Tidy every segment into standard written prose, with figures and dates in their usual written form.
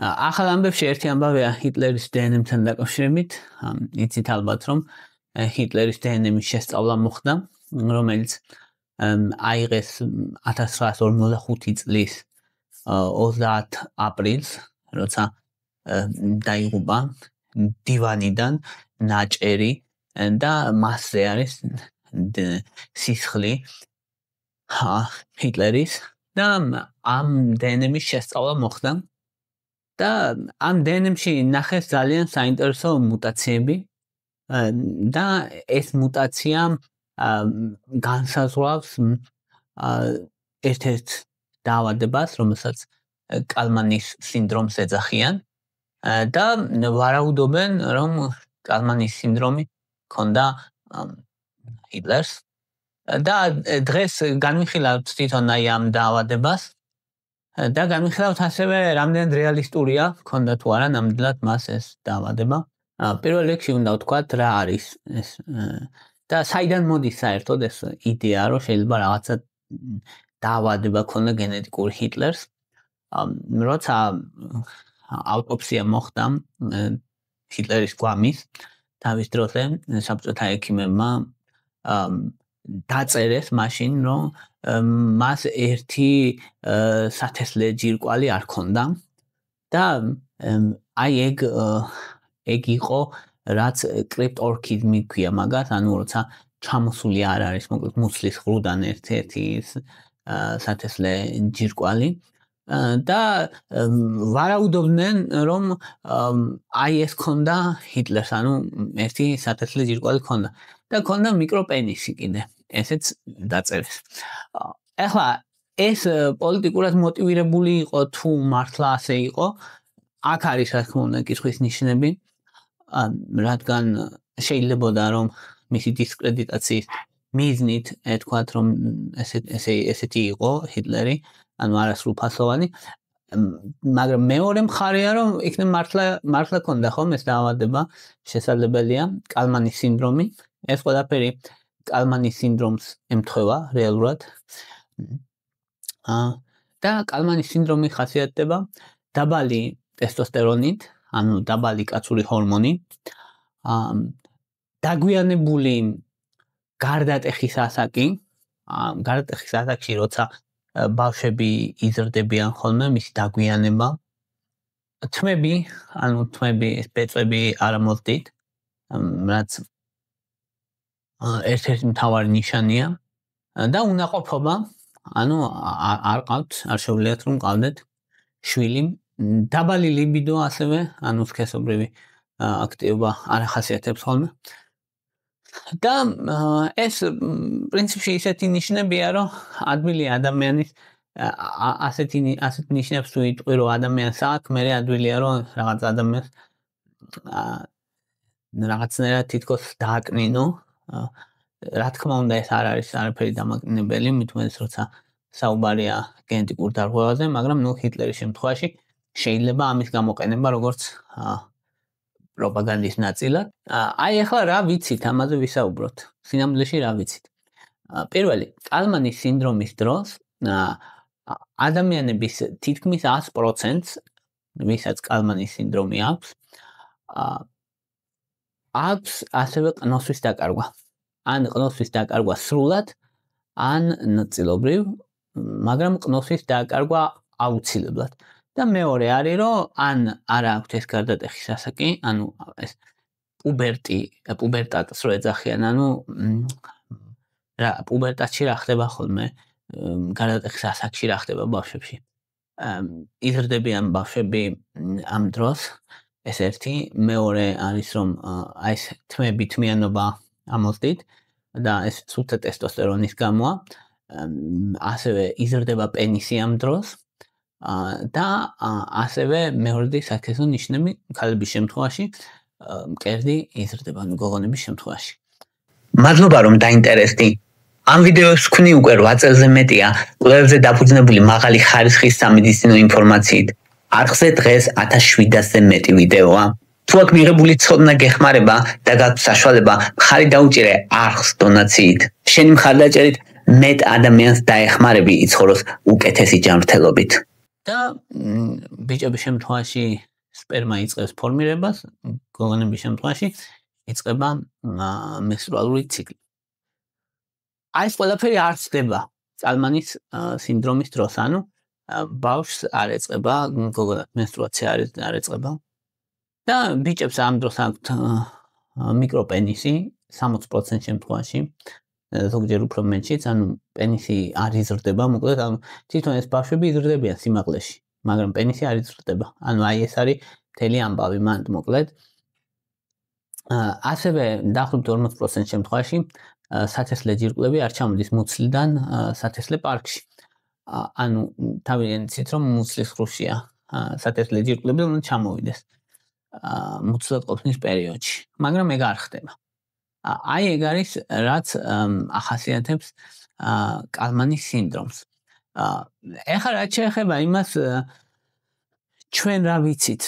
ახალ ამბებში ერთი ამბავია ჰიტლერის დნმ-თან დაკავშირებით. იცით ალბათ, რომ ჰიტლერის დნმ-ის შესწავლა მოხდა, რომელიც აიღეს 1945 წლის 30 აპრილს, როცა დაიღუპა დივანიდან ნაჭერი და მასზე არის სისხლი ჰიტლერის და ამ დნმ-ის შესწავლა მოხდა. და ამ დნმ-ში ნახეს ძალიან საინტერესო მუტაციები და ეს მუტაცია განსაზღვრავს ერთ-ერთ დაავადებას, რომელსაც კალმანის სინდრომს ეძახიან და ვარაუდობენ, რომ კალმანის სინდრომი ჰქონდა ჰიტლერს და დღეს განვიხილავთ თვითონ ამ დაავადებას და განვიხილავთ ასევე რამდენად რეალისტურია ჰქონდა თუ არა ნამდვილად მას ეს დაავადება. პირველ რიგში უნდა ვთქვათ რა არის ეს და საიდან მოდის საერთოდ ეს იდეა, რომ შეიძლება რაღაცა დაავადება ქონდა გენეტიკური ჰიტლერს. როცა ავტოპსია მოხდა ჰიტლერის გვამის თავის დროზე საბჭოთა ექიმებმა დაწერეს მაშინ, რომ მას ერთი სათესლე ჯირკვალი არ ქონდა და აი ეგ იყო რაც კრიპტორქიზმი ქვია მაგას, ანუ როცა ჩამოსული არ არის მოკლედ მუცლის ღრუდან ერთ-ერთი სათესლე ჯირკვალი და ვარაუდობდნენ, რომ აი ეს ქონდა ჰიტლერს, ანუ ერთი სათესლე ჯირკვალი ქონდა და ქონდა მიკროპენისი კიდე. ესეც დაწერეს. ახლა ეს პოლიტიკურად მოტივირებული იყო თუ მართლა ასე იყო, აქ არის რა თქმა უნდა კითხვის ნიშნები, რადგან შეიძლებოდა რომ მისი დისკრედიტაციის მიზნით ეთქვათ რომ ესეთი იყო ჰიტლერი, ანუ არასრულფასოვანი, მაგრამ მეორე მხარეა რომ იქნებ მართლა ქონდა ხომ ეს დაავადება, შესაძლებელია კალმანის სინდრომი, ეს ყველაფერი კალმანის სინდრომს ემთხვევა რეალურად. და კალმანის სინდრომი ხასიათდება დაბალი ტესტოსტერონით, ანუ დაბალი კაცური ჰორმონი, დაგვიანებული გარდატეხის ასაკი, გარდატეხის ასაკში როცა ბავშვები იზრდებიან ხოლმე, მისი დაგვიანება, თმები, ეს ბეწვები არ ამოსდით, რაც ერთ-ერთი მთავარი ნიშანია და უნაყოფობა, ანუ არ ყავთ, არ შეუძლიათ რომ ყავდეთ შვილი, დაბალი ლიბიდო ასევე, ანუ სქესობრივი აქტივობა არ ახასიათებს ხოლმე. და ეს პრინციპში ისეთი ნიშნებია, რომ ადვილი ადამიანის ასეთ ნიშნებს თუ იტყვი, რომ ადამიანს აქვს, მე ადვილია რომ რაღაც ადამიანს რაღაცნაირად თითქოს დააკნინო. რა თქმა უნდა ეს არ არის არაფერი დამაკნინებელი, მით უმეტეს როცა საუბარია გენეტიკურ დარღვევაზე, მაგრამ ჰიტლერის შემთხვევაში შეიძლება ამის გამოყენება როგორც პროპაგანდის ნაწილად. აი ახლა რა ვიცით, ამაზე ვისაუბროთ. სინამდვილეში რა ვიცით. პირველი, კალმანის სინდრომის დროს ადამიანების თითქმის 100%-ს, ვისაც კალმანის სინდრომი აქვს ასევე ყნოსვის დაკარგვა. ან ყნოსვის დაკარგვა სრულად, ან ნაწილობრივ, მაგრამ ყნოსვის დაკარგვა აუცილებლად. და მეორე არის, რომ ან არ აქვს ეს გარდატეხის ასაკი, ანუ ეს პუბერტატს რო ეძახიან, ანუ პუბერტატში რა ხდება ხოლმე, გარდატეხის ასაკში რა ხდება ბავშვებში. იზრდებიან ბავშვები ამ დროს, ეს ერთი, მეორე არის რომ აი ეს თმიანობა ამოსდით და ეს სუფთა ტესტოსტერონის გამოა, ასევე იზრდება პენისი ამ დროს და ასევე მეორე საქმესო ნიშნები ქალების შემთხვევაში მკერდი იზრდება გოგონების შემთხვევაში. მადლობა რომ დაინტერესდი. ამ ვიდეოს ვქნი უკვე 8 წელზე მეტია კვლევებზე დაფუძნებული მაღალი ხარისხის სამედიცინო ინფორმაციით. არხზე დღეს 1700-ზე მეტი ვიდეოა. თუ აქ მიღებული ცოდნა გეხმარება და გაქვს საშუალება, მხარი დაუჭირე არხს დონაციით. შენი მხარდაჭერით მეტ ადამიანს დაეხმარები იცხოვროს უკეთესი ჯანმრთელობით. და ბიჭების შემთხვევაში სპერმა იწყებს ფორმირებას, გოგონების შემთხვევაში იწყება მენსტრუალური ციკლი. აი ეს ყველაფერი არ ხდება წალმანის სინდრომის დროს, ანუ ბავშვს არ ეწყება გოგონას მენსტრუაცია არ ეწყება. და ბიჭებს ამ დროს აქვთ მიკროპენისი 60% შემთხვევაში, ზოგჯერ უფრო მეტშიც, ანუ პენისი არ იზრდება, მოკლედ ანუ თვითონ ეს ბავშვები იზრდებიან სიმაღლეში, მაგრამ პენისი არ იზრდება. ანუ აი ეს არის მთელი ამბავი მანდ მოკლედ. ასევე დაახლოებით 40% შემთხვევაში სათესლე ჯირკვლები არ ჩამოდის მუცლიდან სათესლე პარკში. ანუ თავიდან იცით რომ მუცლის ხრუშია სათესლე ჯირკვლები უნდა ჩამოვიდეს მუცლად ყოფნის პერიოდში, მაგრამ ეგ არ ხდება. აი ეგ არის რაც ახასიათებს კალმანის სინდრომს. ეხლა რაც შეეხება იმას ჩვენ რა ვიცით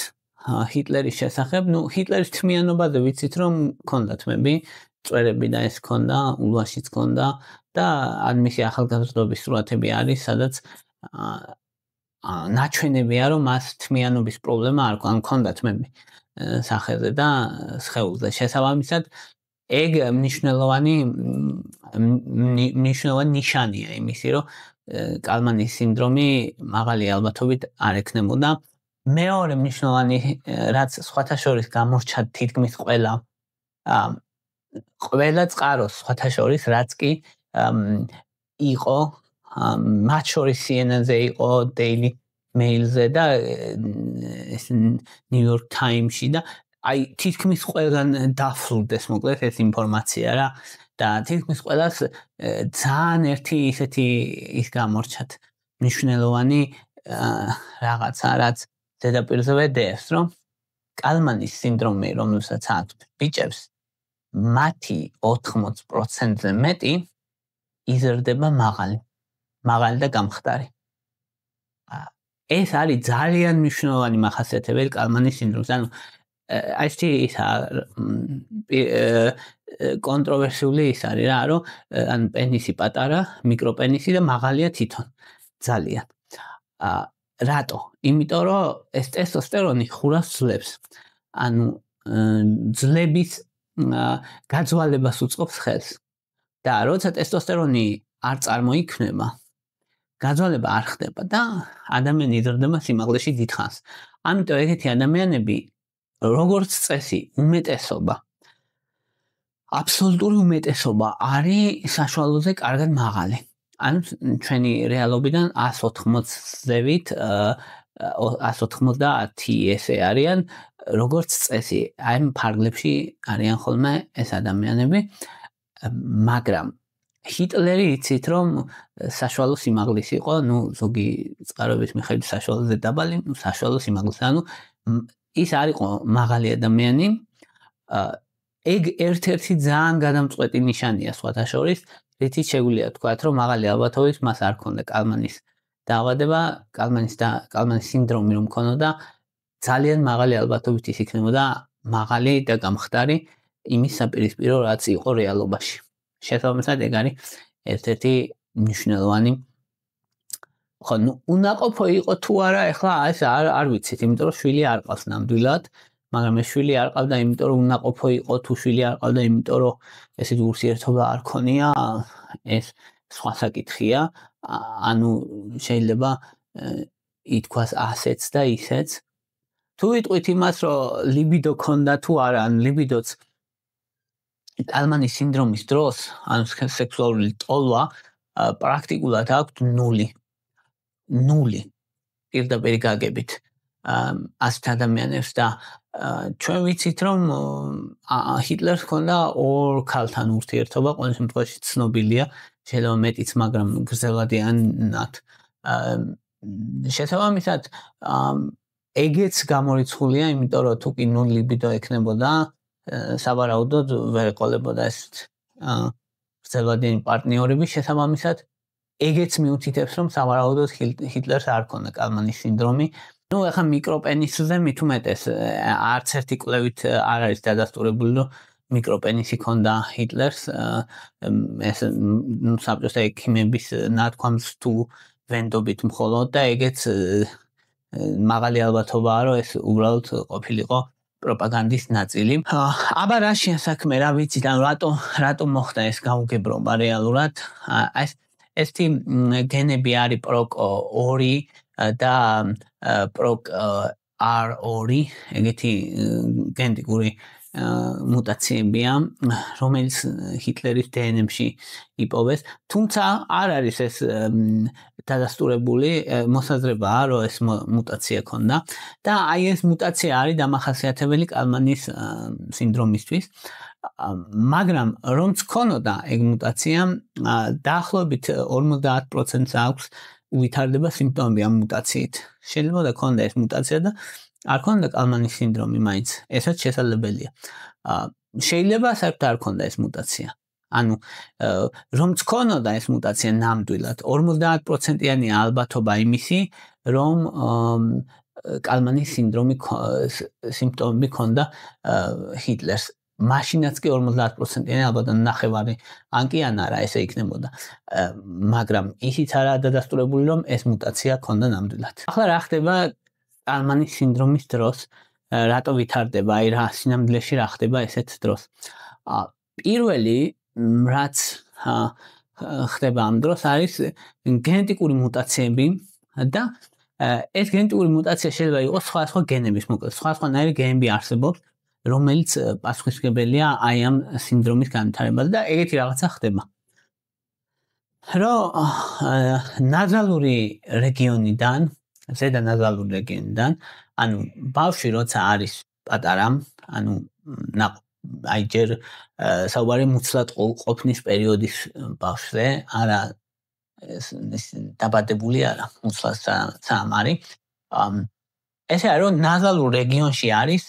ჰიტლერის შესახებ, ჰიტლერის თმიანობაზე ვიცით რომ ჰქონდა თმები, წვერები და ეს ჰქონდა, ულვაშიც ჰქონდა და ან მისი ახალგაზრდობის სურათები არის, სადაც ნაჩვენებია რომ მას თმიანობის პრობლემა არ ჰქონდა თმები სახეზე და სხეულზე. შესაბამისად ეგ მნიშვნელოვანი ნიშანია იმისი, რომ კალმანის სინდრომი მაღალი ალბათობით არ ექნებოდა. მეორე მნიშვნელოვანი რაც სხვათა შორის გამორჩა თითქმის ყველა წყაროს სხვათა შორის რაც კი იყო მათ შორის CNN-ზე იყო Daily Mail-ზე და New York Times-ში და აი თითქმის ყველგან დაფლუდეს მოკლედ ეს ინფორმაცია რა და თითქმის ყველას ძალიან ერთი ისეთი ის გამორჩათ მნიშვნელოვანი რაღაცა რაც ზედაპირზე ვედეებს რომ კალმანის სინდრომი რომელსაც აქვთ ბიჭებს მათი 80%-ზე მეტი იზრდება მაღალი და გამხდარი. ეს არის ძალიან მნიშვნელოვანი მახასიათებელი კალმანის სინდრომის. ანუ ეს კონტროვერსიული ის არის რა, რომ ან პენისი პატარა, მიკროპენისი და მაღალია თვითონ. ძალიან. რატო? იმიტომ რომ ეს ტესტოსტერონი ხურას ძლებს. ანუ ძლების გაძვალებას უწყობს ხელს. და როცა ტესტოსტერონი არ წარმოიქმნება, გაძვალება არ ხდება და ადამიანი იზრდება სიმაღლეში დიდხანს. ამიტომ ეგეთი ადამიანები როგორც წესი უმეტესობა აბსოლუტური უმეტესობა არის საშუალოზე კარგად მაღალი. ანუ ჩვენი რეალობიდან 180-ზევით 190 ესე არიან როგორც წესი. აი ფარგლებში არიან ხოლმე ეს ადამიანები, მაგრამ ჰიტლერი იცით რომ საშუალო სიმაღლის იყო, ზოგი წყაროების მიხედვით საშუალოზე დაბალი, საშუალო სიმაღლის, ანუ ის არ იყო მაღალი ადამიანი. ეგ ერთ-ერთი ძალიან გადამწყვეტი ნიშანია სხვათა შორის, რითიც შეგვიძლია თქვათ, რომ მაღალი ალბათობით მას არ ჰქონდა კალმანის დაავადება, კალმანის სინდრომი რომ ჰქონოდა, ძალიან მაღალი ალბათობით ის იქნებოდა მაღალი და გამხდარი იმის საპირისპირო, რაც იყო რეალობაში. შესაბამისად ეგ არის ერთ-ერთი მნიშვნელოვანი. ხო, უნაყოფო იყო თუ არა, ეხლა ეს არ ვიცით, იმიტომ რომ შვილი არ ყავს ნამდვილად, მაგრამ ეს შვილი არ ყავდა, იმიტომ რომ უნაყოფო იყო, თუ შვილი არ ყავდა, იმიტომ რომ ესეთი ურთიერთობა არ ქონია, ეს სხვა საკითხია. ანუ შეიძლება ითქვას ასეც და ისეც. თუ ვიტყვით იმას, რომ ლიბიდო ქონდა თუ არა, ან ლიბიდოც კალმანის სინდრომის დროს, ანუ სექსუალური ტოლვა პრაქტიკულად აქვს 0. პირდაპირ გაგებით ასეთ ადამიანებს და ჩვენ ვიცით რომ ჰიტლერს ჰქონდა ორ ქალთან ურთიერთობა, ყოველ შემთხვევაში ცნობილია, შეიძლება მეტიც, მაგრამ გრძელვადიანად. შესაბამისად ეგეც გამორიცხულია, იმიტომ რომ თუ კი 0 ლიბიდო ექნებოდა, საბარაუდოდ ვერ ეყოლებოდა ეს გრძელვადიანი პარტნიორები, შესაბამისად ეგეც მიუთითებს რომ საბარაუდოდ ჰიტლერს არ ჰქონდა კალმანის სინდრომი. ეხლა მიკროპენისზე მით უმეტეს არც ერთი კვლევით არ არის დადასტურებული, რომ მიკროპენისი ჰქონდა ჰიტლერს. ეს საბჭოთა ექიმების ნათქვამს თუ ვენდობით მხოლოდ და ეგეც მაღალი ალბათობაა, რომ ეს უბრალოდ ყოფილიყო პროპაგანდის ნაწილი. აბა რა შეასაქმე, რა ვიცით, ანუ რატომ მოხდა ეს გაუგებრობა რეალურად? ესეთი გენები არის PROC2 და PROC-R2, ეგეთი გენეტიკური მუტაციებია, რომელიც ჰიტლერის დნმ-ში იპოვეს, თუმცა არ არის ეს დადასტურებული მოსაზრებაა, რომ ეს მუტაცია ქონდა და აი ეს მუტაცია არის დამახასიათებელი კალმანის სინდრომისთვის, მაგრამ რომც ქონოდა ეგ მუტაცია, დაახლოებით 50%-ს აქვს უვითარდება სიმპტომები ამ მუტაციით. შეიძლება და ქონდა ეს მუტაცია და არ ქონდა კალმანის სინდრომი მაინც, ესაც შესაძლებელია. შეიძლება საერთოდ არ ქონდა ეს მუტაცია. ანუ რომც ქონოდა ეს მუტაცია ნამდვილად, 50%-იანი ალბათობა იმისი, რომ კალმანის სიმპტომები ქონდა ჰიტლერს. მაშინაც კი 50%-იანი ალბათ ნახევარი ან კი ან არა ესე იქნებოდა. მაგრამ ისიც არაა დადასტურებული, რომ ეს მუტაცია ქონდა ნამდვილად. ახლა რა ხდება კალმანის სინდრომის დროს, რატო ვითარდება, აი რა სინამდვილეში რა ხდება ესეთ დროს. პირველი რაც ხდება ამ დროს არის გენეტიკური მუტაციები და ეს გენეტიკური მუტაცია შეიძლება იყოს სხვადასხვა გენების, მოკლედ სხვადასხვანაირი გენები არსებობს, რომელიც პასუხისმგებელია აი ამ სინდრომის განვითარებაზე და ეგეთი რაღაცა ხდება. რომ ნაზალური რეგიონიდან, ზედა ნაზალური რეგიონიდან, ანუ ბავშვი როცა არის პატარა, ანუ აი ჯერ საუბარი მუცლად ყოფნის პერიოდის ბავშვზე, არა დაბადებული არა, მუცლად სამ არის. ესე არის, რომ ნაზალურ რეგიონში არის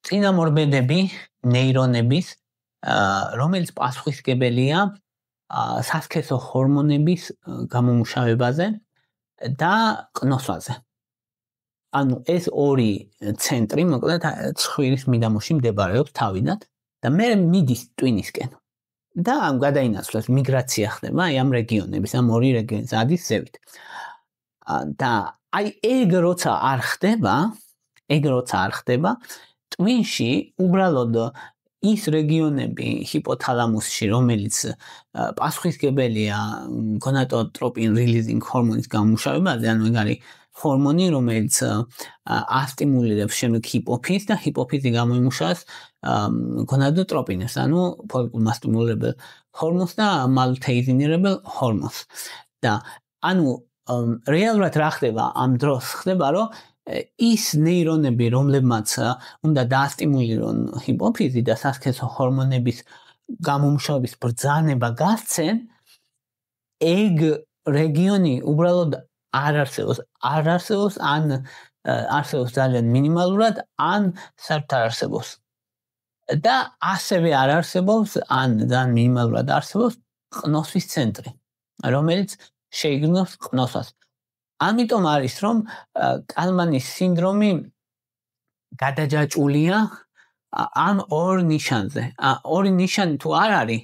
წინამორბედები ნეირონების, რომელიც პასუხისმგებელია სასქესო ჰორმონების გამომუშავებაზე და ყნოსვაზე. ანუ ეს ორი ცენტრი, მოკლედ ცხვირის მიდამოში მდებარეობს თავიდან და მე მიდის ტვინისკენ. და გადაინაცვლეს მიგრაცია ხდება აი ამ რეგიონების, ამ ორი რეგიონის ადის ზევით. და აი ეგ როცა არ ხდება, ტვინში უბრალოდ ის რეგიონები ჰიპოთალამუსში, რომელიც პასუხისმგებელია გონადოტროპინ rilizing ჰორმონის გამომუშავებაზე, ანუ ეგ არის ჰორმონი, რომელიც ასტიმულირებს შემდეგ ჰიპოფიზს და ჰიპოფიზი გამოიმუშავებს გონადოტროპინებს, ანუ ფოლიკულ მასტიმულირებელ ჰორმონს და მალუთეიზინირებელ ჰორმონს. და ანუ რეალურად რა ხდება ამ დროს? ხდება, რომ ის ნეირონები, რომლებმაც უნდა დაასტიმულირონ ჰიპოფიზი და სასქესო ჰორმონების გამომუშავების ბრძანება გასცენ, ეგ რეგიონი უბრალოდ არ არსებობს, ან არსებობს ძალიან მინიმალურად, ან საერთოდ არ არსებობს. და ასევე არ არსებობს, ან ძალიან მინიმალურად არსებობს ყნოსვის ცენტრი, რომელიც შეიგრძნობს ყნოსვას. ამიტომ არის, რომ კალმანის სინდრომი გადაჯაჭვულია ამ ორ ნიშანზე. ორი ნიშანი თუ არ არის,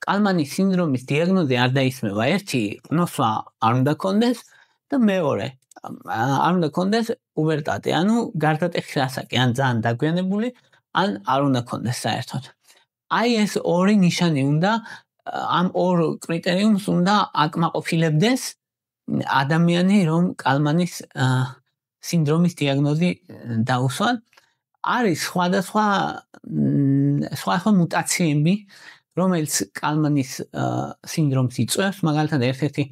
კალმანის სინდრომის დიაგნოზი არ დაისმევა. ერთი, ყნოსვა არ უნდა ქონდეს და მეორე, არ უნდა ქონდეს პუბერტატე, ანუ გარდატეხის ასაკი, ან ძალიან დაგვიანებული, ან არ უნდა ქონდეს საერთოდ. აი ეს ორი ნიშანი უნდა, ამ ორ კრიტერიუმს უნდა აკმაყოფილებდეს ადამიანი, რომ კალმანის სინდრომის დიაგნოზი დაუსვან. არის სხვადასხვა მუტაციები, რომელიც კალმანის სინდრომს იწვევს, მაგალითად ერთ-ერთი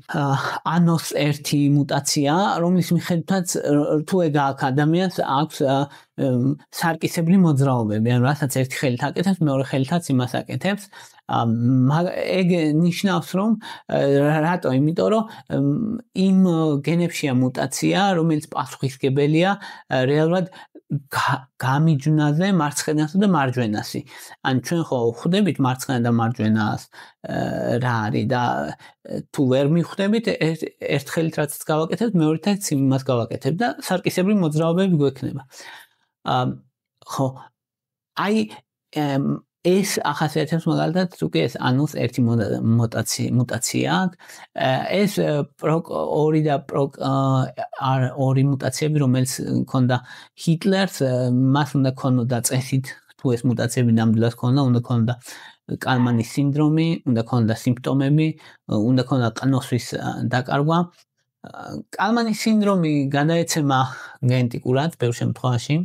ანოს 1 მუტაცია, რომლის მიხედვითაც თუ ეგ აქვს ადამიანს აქვს სარკისებრი მოძრაობები, ანუ რასაც ერთი ხელით აკეთებს, მეორე ხელითაც იმას აკეთებს. ეგ ნიშნავს, რომ რატო? იმიტომ რომ იმ გენებშია მუტაცია, რომელიც პასუხისმგებელია რეალურად გამიჯვნაზე მარცხენასა და მარჯვენასი. ან ჩვენ ხო ხვდებით მარცხენა და მარჯვენას რა არის და თუ ვერ მიხვდებით, ერთ ხელით რაც გავაკეთებთ, მეორეთაც იმას გავაკეთებთ და სარკისებრი მოძრაობები გვექნება. ხო, აი ეს ახასიათებს მაგალითად თუკი ეს ანუს ერთი მუტაცია აქვს ეს ორი და ორი მუტაციები რომელიც ქონდა ჰიტლერს მას უნდა ქონოდა წესით თუ ეს მუტაციები ნამდვილად ქონდა ქონდა კალმანის სინდრომი უნდა ქონოდა სიმპტომები უნდა ქონოდა ყნოსვის დაკარგვა კალმანის სინდრომი გადაეცემა გენეტიკურად ბევრ შემთხვევაში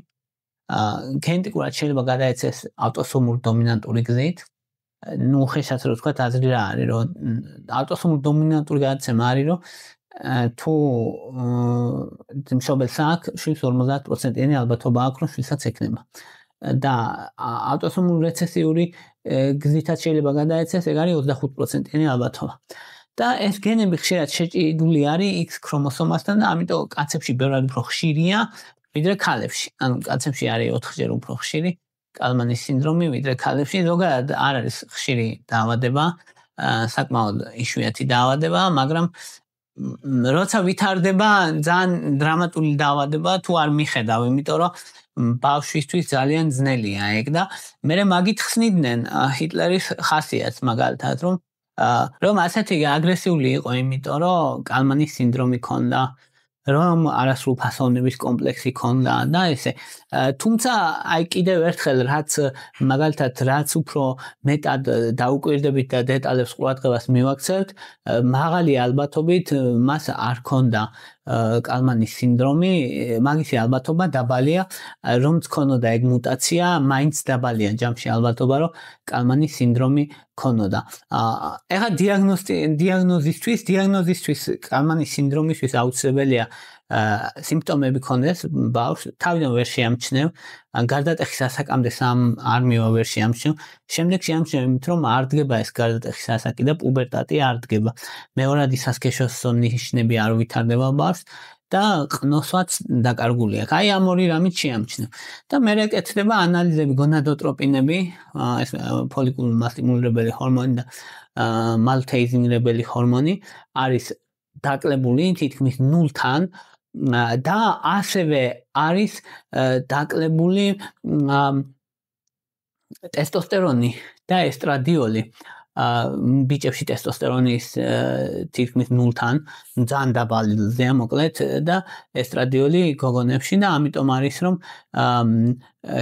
გენეტიკურად შეიძლება გადაეცეს ავტოსომურ დომინანტური გზით. ნუ ხეშაც რო ვთქვათ აზრი რა არის რომ ავტოსომურ დომინანტური გადაცემა არის რომ თუ მშობელს აქვს შვილს 50%-იანი ალბათობა აქვს რომ შვილსაც ექნება. და ავტოსომურ რეცესიული გზითაც შეიძლება გადაეცეს ეგ არის 25%-იანი ალბათობა. და ეს გენები ხშირად შეჭიდული არის X ქრომოსომასთან და ამიტომ კაცებში ბევრად უფრო ხშირია ვიდრე ქალებში. ანუ კაცებში არის 4-ჯერ უფრო ხშირი კალმანის სინდრომი ვიდრე ქალებში. ზოგადად არ არის ხშირი დაავადება, საკმაოდ იშვიათი დაავადება, მაგრამ როცა ვითარდება ძალიან დრამატული დაავადება თუ არ მიხედავ, იმიტომ რომ ბავშვისთვის ძალიან ძნელია ეგ და მე მაგით ხსნიდნენ ჰიტლერის ხასიათს მაგალითად რომ ასეთი აგრესიული იყო, იმიტომ რომ კალმანის სინდრომი ქონდა რომ არასრულ ფასოვნების კომპლექსი ქონდა და ესე თუმცა აი კიდევ ერთხელ რაც მაგალითად რაც უფრო მეტად დაუკვირდებით და დეტალებს ყურადღებას მივაქცევთ მაღალი ალბათობით მას არ ქონდა კალმანის სინდრომი მაგისი ალბათობა დაბალია რომც ქონოდა ეგ მუტაცია მაინც დაბალია ჯამში ალბათობა რომ კალმანის სინდრომი ქონოდა ეხლა დიაგნოზისთვის კალმანის სინდრომისთვის აუცილებელია სიმპტომები ქონდეს ბავშვს თავიდან ვერ შეამჩნევ გარდატეხის ასაკამდე არ მივა ვერ შეამჩნევ შემდეგ შეამჩნევ იმით რომ არ დგება ეს გარდატეხის ასაკი და პუბერტატი არ დგება მეორადი სასქეშოს ნიშნები არ ვითარდება ბავშვს და ყნოსვაც დაკარგული აქვს აი ამ ორი რამით შეამჩნევ და მე ეკეთდება ანალიზები გონადოტროპინები ეს ფოლიკულურ მასტიმულირებელი ჰორმონი და მალთეიზინგრებელი ჰორმონი არის დაკლებული თითქმის 0-თან და ასევე არის დაკლებული ტესტოსტერონი და ესტრადიოლი ბიჭებში ტესტოსტერონის თითქმის 0-თან ძალიან დაბალია მოკლედ და ესტრადიოლი გოგონებში და ამიტომ არის რომ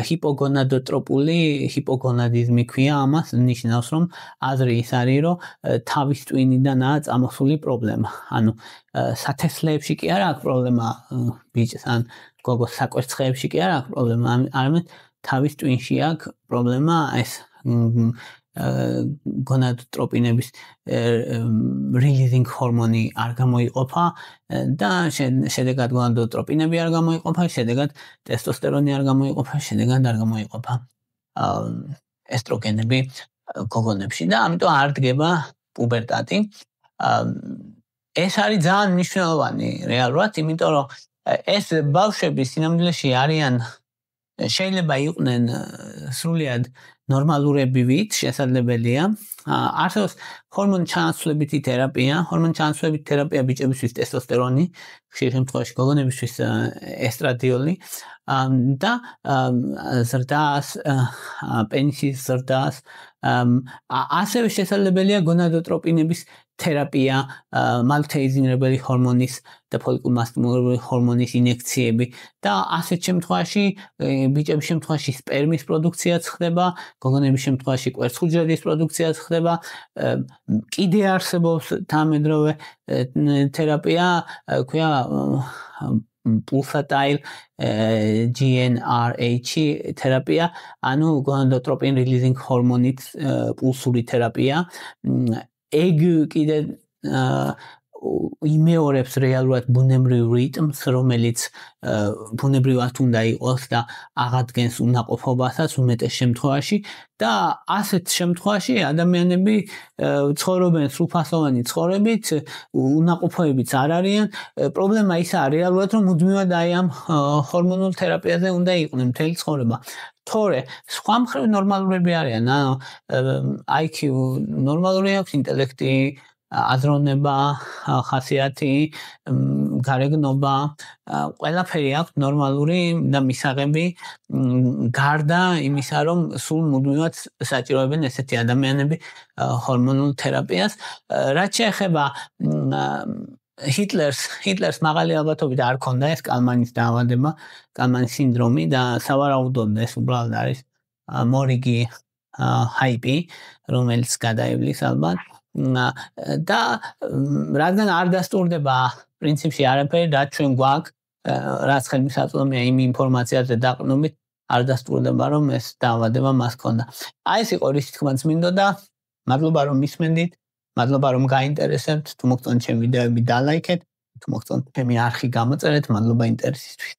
ჰიპოგონადოტროპული ჰიპოგონადიზმი ქვია ამას ნიშნავს რომ აზრი ის არის რომ თავის ტვინიდანაა წამოსული პრობლემა ანუ სათესლეებში კი არ აქვს პრობლემა ბიჭს ან გოგოს საკვერცხეებში კი არ აქვს პრობლემა არამედ თავის ტვინში აქვს პრობლემა ეს გონადოტროპინების releasing ჰორმონი არ გამოიყოფა და შედეგად გონადოტროპინები არ გამოიყოფა, შედეგად ტესტოსტერონი არ გამოიყოფა, შედეგად არ გამოიყოფა ესტროგენები გოგონებში და ამიტომ არ დგება პუბერტატი. ეს არის ძალიან მნიშვნელოვანი რეალურად, იმიტომ რომ ეს ბავშვები სინამდვილეში არიან შეიძლება იყვნენ სრულიად ნორმალურები ვით შესაძლებელია არსებობს ჰორმონჩანაცვლებითი თერაპია ჰორმონჩანაცვლებითი თერაპია ბიჭებისთვის ტესტოსტერონი ხშირ შემთხვევაში გოგონებისთვის ესტრადიოლი და ზრდას პენისის ზრდას ასევე შესაძლებელია გონადოტროპინების თერაპია მალთეიზინგრებელი ჰორმონის და ფოლიკულურ მასტიმულირებელი ჰორმონის ინიექციები და ასეთ შემთხვევაში ბიჭების შემთხვევაში სპერმის პროდუქციაც ხდება გოგონების შემთხვევაში კვერცხუჯრედის პროდუქციაც ხდება კიდე არსებობს თანამედროვე თერაპია ქვია pulsatile GnRH თერაპია ანუ gonadotropin releasing ჰორმონის პულსური თერაპია ეგ კიდე იმეორებს რეალურად ბუნებრივ რიტმს, რომელიც ბუნებრივად უნდა იყოს და აღადგენს უნაყოფობასაც უმეტეს შემთხვევაში და ასეთ შემთხვევაში ადამიანები ცხოვრობენ სრულფასოვანი ცხოვრებით, უნაყოფოებიც არ არიან. პრობლემა ისაა რეალურად, რომ მუდმივად აი ამ ჰორმონულ თერაპიაზე უნდა იყვნენ მთელი ცხოვრება. თორე სხვა მხრივ ნორმალურები არიან, IQ ნორმალური აქვს, ინტელექტი აზროვნება, ხასიათი, გარეგნობა, ყველაფერი აქვს ნორმალური და მისაღები გარდა იმისა, რომ სულ მუდმივად საჭიროებენ ესეთი ადამიანები ჰორმონულ თერაპიას. რაც შეეხება ჰიტლერს მაღალი ალბათობით არ ქონდა ეს კალმანის დაავადება, კალმანის სინდრომი და სავარაუდოდ ეს უბრალოდ არის მორიგი ჰაიპი, რომელიც გადაივლის ალბათ და რადგან არ დასტურდება პრინციპში არაფერი, რაც ჩვენ გვაქვს, რაც ხელმისაწვდომია იმ ინფორმაციაზე დაყრდნობით, არ დასტურდება რომ ეს დაავადება მას ქონდა. აი ეს იყო რისი თქმაც მინდოდა. მადლობა რომ მისმენდით. მადლობა რომ გაინტერესებთ. თუ მოგწონთ ჩემი ვიდეოები დალაიქეთ. თუ მოგწონთ ჩემი არხი გამოწერეთ. მადლობა ინტერესისთვის.